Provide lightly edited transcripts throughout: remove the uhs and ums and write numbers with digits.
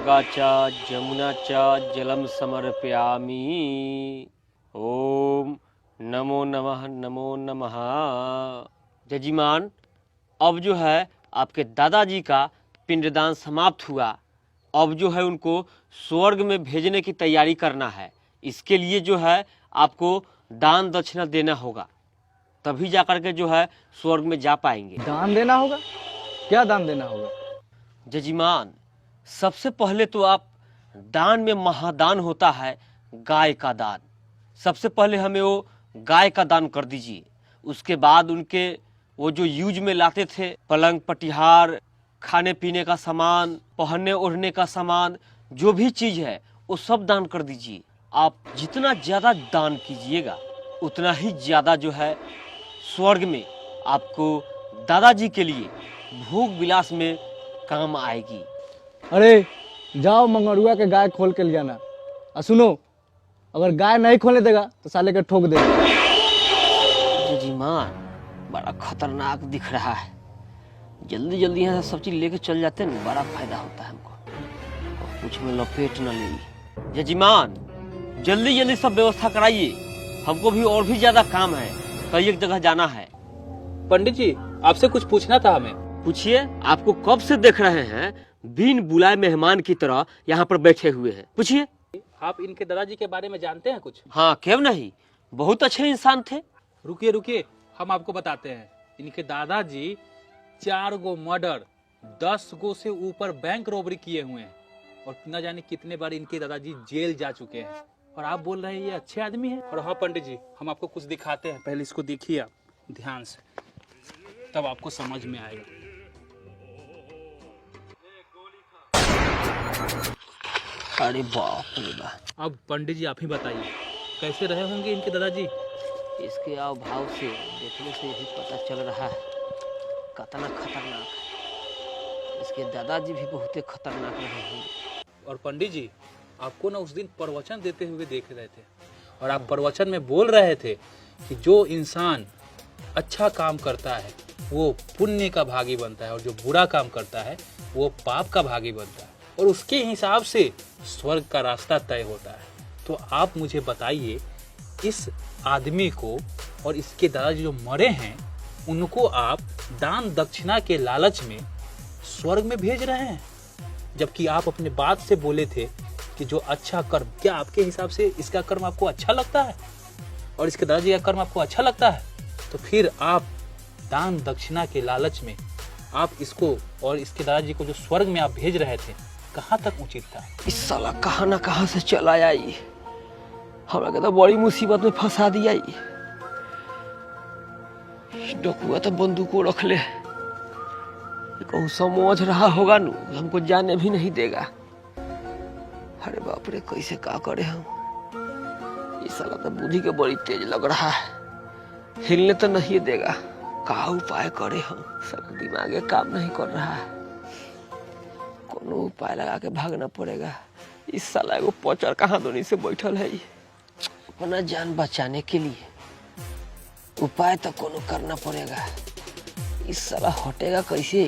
गंगा च जमुना च जलम समर्पयामि। ओम नमो नमः नमो नमः। जजीमान, अब जो है आपके दादाजी का पिंडदान समाप्त हुआ। अब जो है उनको स्वर्ग में भेजने की तैयारी करना है। इसके लिए जो है आपको दान दक्षिणा देना होगा, तभी जाकर के जो है स्वर्ग में जा पाएंगे। दान देना होगा? क्या दान देना होगा? जजीमान, सबसे पहले तो आप दान में महादान होता है गाय का दान। सबसे पहले हमें वो गाय का दान कर दीजिए। उसके बाद उनके वो जो यूज में लाते थे, पलंग पटिहार, खाने पीने का सामान, पहनने ओढ़ने का सामान, जो भी चीज़ है वो सब दान कर दीजिए। आप जितना ज़्यादा दान कीजिएगा उतना ही ज़्यादा जो है स्वर्ग में आपको दादाजी के लिए भोग विलास में काम आएगी। अरे जाओ मंगरुआ के गाय खोल के ले आना। और सुनो, अगर गाय नहीं खोलने देगा तो साले के ठोक देगा। जजीमान, बड़ा खतरनाक दिख रहा है। जल्दी जल्दी यहाँ से सब चीज लेके चल जाते हैं, बड़ा फायदा होता है हमको, और कुछ में लपेट न ले। जजीमान, जल्दी जल्दी सब व्यवस्था कराइए, हमको भी और भी ज्यादा काम है, कई एक जगह जाना है। पंडित जी, आपसे कुछ पूछना था हमें। पूछिए। आपको कब से देख रहे हैं बिन बुलाए मेहमान की तरह यहाँ पर बैठे हुए हैं। पूछिए। आप इनके दादाजी के बारे में जानते हैं कुछ? हाँ, क्यों नहीं, बहुत अच्छे इंसान थे। रुकिए रुकिए, हम आपको बताते हैं। इनके दादाजी 4 गो मर्डर, 10 गो से ऊपर बैंक रॉबरी किए हुए हैं, और न जाने कितने बार इनके दादाजी जेल जा चुके हैं। और आप बोल रहे हैं ये अच्छे आदमी हैं? और हाँ पंडित जी, हम आपको कुछ दिखाते हैं, पहले इसको देखिए आप ध्यान से, तब आपको समझ में आएगा। अरे बाप रे बाप। अब पंडित जी आप ही बताइए, कैसे रहे होंगे इनके दादाजी? इसके अभाव से देखने से ही पता चल रहा है कितना खतरनाक है। इसके दादाजी भी बहुत खतरनाक रहे होंगे। और पंडित जी, आपको ना उस दिन प्रवचन देते हुए देख रहे थे, और आप प्रवचन में बोल रहे थे कि जो इंसान अच्छा काम करता है वो पुण्य का भागी बनता है, और जो बुरा काम करता है वो पाप का भागी बनता है, और उसके हिसाब से स्वर्ग का रास्ता तय होता है। तो आप मुझे बताइए, इस आदमी को और इसके दादाजी जो मरे हैं उनको आप दान दक्षिणा के लालच में स्वर्ग में भेज रहे हैं, जबकि आप अपने बात से बोले थे कि जो अच्छा कर्म, क्या आपके हिसाब से इसका कर्म आपको अच्छा लगता है और इसके दादाजी का कर्म आपको अच्छा लगता है? तो फिर आप दान दक्षिणा के लालच में आप इसको और इसके दादाजी को जो स्वर्ग में आप भेज रहे थे, कहाँ तक उचित था? इस साला कहाँ ना कहाँ से चला आया ये, हमरा के तो बड़ी मुसीबत में फंसा दिया ये। डकुआ तो बंदूकों रख ले, कहूँ समझ रहा होगा नु, हमको जाने भी नहीं देगा। अरे बाप रे, कैसे क्या करे हम? ये साला तो बुद्धि के बड़ी तेज लग रहा है, हिलने तो नहीं देगा। क्या उपाय करे हम? साला दिमागे काम नहीं कर रहा है, कोनो उपाय लगा के भागना पड़ेगा। इस साला एगो पचर कहाँ दोनी से बैठल है ये। अपना जान बचाने के लिए उपाय तो कोनो करना पड़ेगा। इस साला हटेगा कैसे?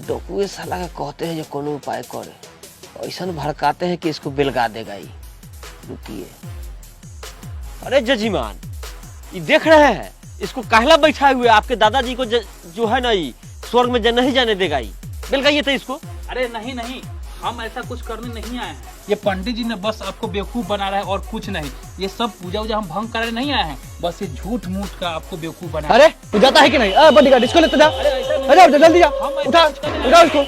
डकुए साला का कहते हैं जो कोनो उपाय करे, ऐसा भड़काते हैं कि इसको बेलगा देगा ये। रुकिए। अरे जजीमान, ये देख रहे हैं इसको काहला बैठा हुए? आपके दादाजी को जो है ना ये स्वर्ग में नहीं जाने देगा ये। बेलगाइए तो इसको। अरे नहीं नहीं, हम ऐसा कुछ करने नहीं आए हैं। ये पंडित जी ने बस आपको बेवकूफ बना रहा है और कुछ नहीं। ये सब पूजा वूजा हम भंग कराने नहीं आए हैं, बस ये झूठ मूठ का आपको बेवकूफ बना। अरे तू जाता है कि नहीं? बॉडीगार्ड, इसको लेते जा। अरे जल्दी जा, उठा उठा इसको।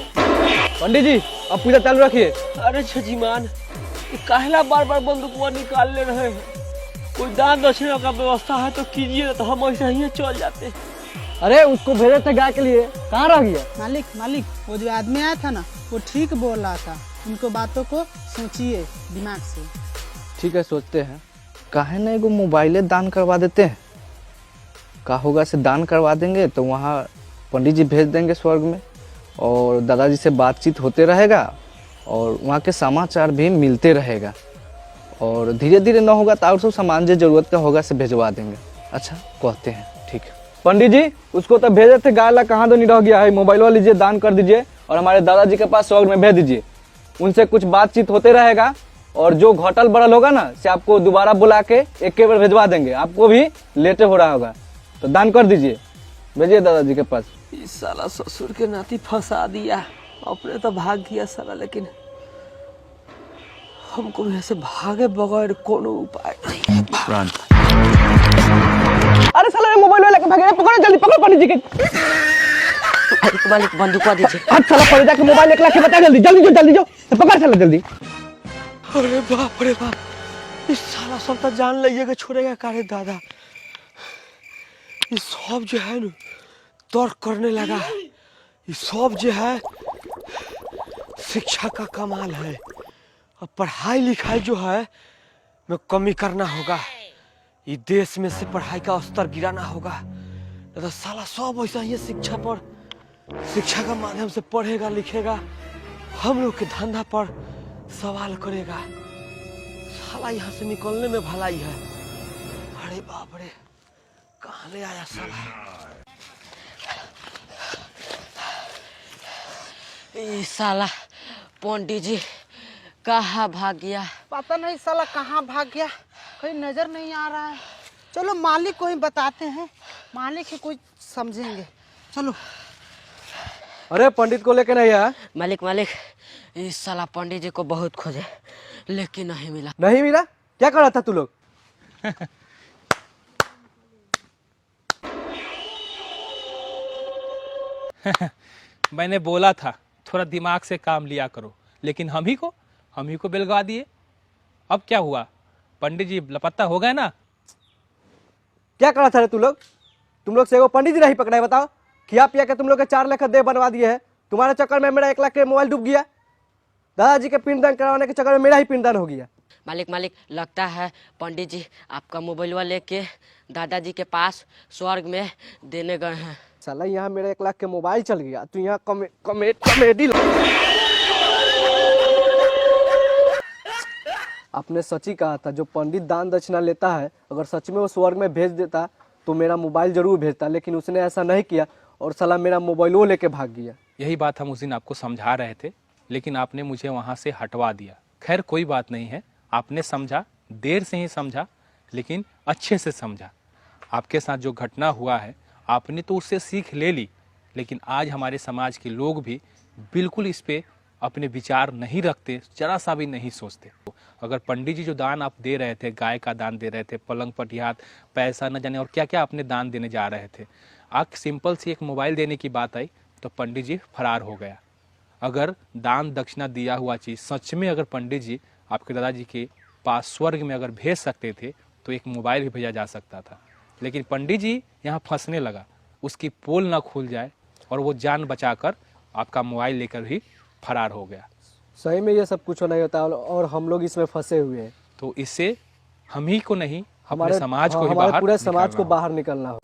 पंडित जी अब पूजा चालू रखिए। अरे जजीमान, काहला बार बार बंदूक निकाल ले रहे हैं? कोई दान दक्षिणा का व्यवस्था है तो कीजिए, तो हम ऐसे ही चल जाते। अरे उसको भेजे थे गाय के लिए, कहाँ रह गया? मालिक, वो जो आदमी आया था ना, वो ठीक बोल रहा था। उनको बातों को सोचिए दिमाग से। ठीक है, सोचते हैं। काहे ना एगो मोबाइले दान करवा देते हैं। का होगा से दान करवा देंगे तो वहाँ पंडित जी भेज देंगे स्वर्ग में, और दादाजी से बातचीत होते रहेगा, और वहाँ के समाचार भी मिलते रहेगा, और धीरे धीरे न होगा तो और सब सामान जो जरूरत का होगा से भेजवा देंगे। अच्छा कहते हैं, ठीक है। पंडित जी उसको तो भेजे थे, गाय ला कहाँ तो नहीं रह गया है। मोबाइल लीजिए, दान कर दीजिए, और हमारे दादाजी के पास स्वर्ग में भेज दीजिए। उनसे कुछ बातचीत होते रहेगा और जो घोटल बड़ल होगा ना से आपको दोबारा बुला के एक के बार भेजवा देंगे। आपको भी लेटे हो रहा होगा तो दान कर दीजिए, भेजिए दादाजी के पास। इस साला ससुर के नाती फंसा दिया, अपने तो भाग गया साला, लेकिन हमको यहाँ से भागे बगैर कोनो उपाय नहीं। अरे साला मोबाइल लेके भागे, पकड़ो जल्दी, पकड़ो पंडित जी के। मालिक बंदूक दीजिए। आज साला पंडित जाके मोबाइल एक लाख के बता, जल्दी जल्दी जो, जल्दी जो, तो पकड़ साला जल्दी। अरे बाप रे बाप, इस साला सब तो जान लिएगा छोड़ेगा कारे दादा। ये सब जो है ना तर्क करने लगा है, ये सब जो है शिक्षा का कमाल है। अब पढ़ाई लिखाई जो है में कमी करना होगा, ये देश में से पढ़ाई का स्तर गिराना होगा। नहीं तो साला सब ऐसा ही शिक्षा पर, शिक्षा का माध्यम से पढ़ेगा लिखेगा, हम लोग के धंधा पर सवाल करेगा। साला यहाँ से निकलने में भलाई है। अरे बाप रे, कहाँ ले आया साला। ये साला पंडित जी कहाँ भाग गया? पता नहीं साला कहाँ भाग गया, कहीं नजर नहीं आ रहा है। चलो मालिक को ही बताते हैं, मालिक ही कुछ समझेंगे। चलो। अरे पंडित को लेके नहीं आया? मालिक मालिक, इस साला पंडित जी को बहुत खोजे लेकिन नहीं मिला। नहीं मिला? क्या कर रहा था तू लोग? मैंने बोला था थोड़ा दिमाग से काम लिया करो, लेकिन हम ही को बेलगा दिए। अब क्या हुआ, पंडित जी लापता हो गए ना। क्या कर रहा था रे तू लोग? तुम लोग से वो पंडित जी नहीं पकड़ाए, बताओ। खिया पिया के तुम लोग के 4 लाख का देह बनवा दिए है। तुम्हारे चक्कर में मेरा 1 लाख के मोबाइल डूब गया। दादाजी के पिंडदान करवाने के चक्कर में मेरा ही पिंडदान हो गया। मालिक मालिक, लगता है पंडित जी आपका मोबाइल लेके दादाजी के पास स्वर्ग में देने गए हैं। साला यहाँ मेरा 1 लाख के मोबाइल चल गया, तू यहाँ कॉमेडी। आपने सच ही कहा था, जो पंडित दान दक्षिणा लेता है अगर सच में वो स्वर्ग में भेज देता तो मेरा मोबाइल जरूर भेजता, लेकिन उसने ऐसा नहीं किया और साला मेरा मोबाइल वो लेके भाग गया। यही बात हम उस दिन आपको समझा रहे थे, लेकिन आपने मुझे वहाँ से हटवा दिया। खैर कोई बात नहीं है, आपने समझा, देर से ही समझा, लेकिन अच्छे से समझा। आपके साथ जो घटना हुआ है आपने तो उससे सीख ले ली, लेकिन आज हमारे समाज के लोग भी बिल्कुल इस पे अपने विचार नहीं रखते, जरा सा भी नहीं सोचते। अगर पंडित जी जो दान आप दे रहे थे, गाय का दान दे रहे थे, पलंग पटियात, पैसा न जाने और क्या क्या आपने दान देने जा रहे थे, आप सिंपल सी एक मोबाइल देने की बात आई तो पंडित जी फरार हो गया। अगर दान दक्षिणा दिया हुआ चीज़ सच में अगर पंडित जी आपके दादाजी के पास स्वर्ग में अगर भेज सकते थे तो एक मोबाइल भी भेजा जा सकता था, लेकिन पंडित जी यहाँ फंसने लगा, उसकी पोल ना खुल जाए और वो जान बचाकर आपका मोबाइल लेकर ही फरार हो गया। सही में ये सब कुछ नहीं होता और हम लोग इसमें फंसे हुए हैं। तो इससे हम ही को नहीं, हमारे समाज को ही हमारे बाहर पूरे समाज निकालना को होगा। बाहर निकलना हो।